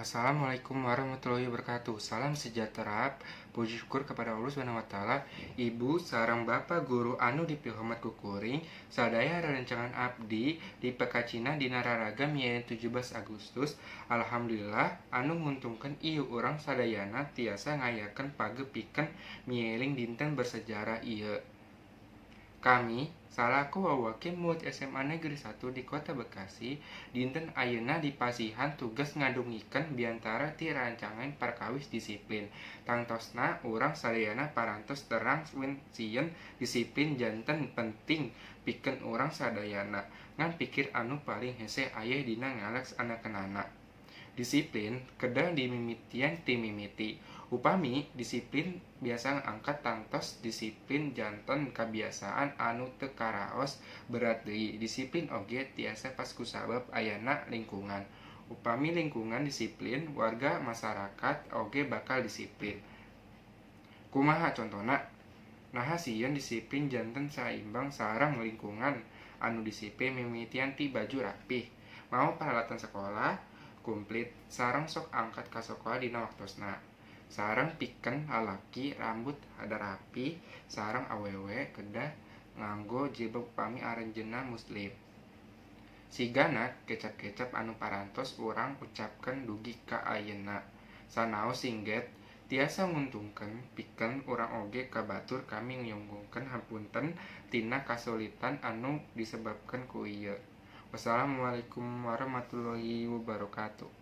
Assalamualaikum warahmatullahi wabarakatuh. Salam sejahtera, puji syukur kepada Allah Subhanahu wa taala. Ibu sareng Bapak guru anu dipilhomat ku kuring, sadaya rerencangan abdi di Pekacina dina raragam mieueun 17 Agustus. Alhamdulillah anu nguntungkeun ieu urang sadayana tiasa ngayakeun pagepikeun mieling dinten bersejarah ieu. Kami salaku wawakin murid SMA Negeri 1 di Kota Bekasi dinten ayeuna dipasihan tugas ngadungikeun biantara ti rancangan perkawis disiplin. Tangtosna urang sadayana parantos terang sieun disiplin janten penting pikeun urang sadayana ngan pikir anu paling hese aya dina ngalaksanakaanna. Disiplin kedah dimimitian tim mimiti. Upami disiplin biasa angkat tangtos disiplin janton kebiasaan anu teu karaos berat deui. Disiplin oge tiasa pas kusabab ayana lingkungan. Upami lingkungan disiplin, warga masyarakat oge bakal disiplin. Kumaha contona? Naha sieun disiplin janten saimbang sareng lingkungan anu disiplin mimitian ti baju rapih. Mau peralatan sekolah komplit sareng sok angkat ka sekolah dina waktosna. Sareng pikeun lalaki rambut hada rapi, sareng awewe kedah nganggo jilbab upami aranjeunna muslim. Sigana kecap-kecap anu parantos urang ucapkeun dugi ka ayeuna. Sanaos singget tiasa nguntungkeun pikeun urang oge ka batur kami nyunggungkeun hapunten tina kasulitan anu disebabkeun ku ieu. Wassalamualaikum warahmatullahi wabarakatuh.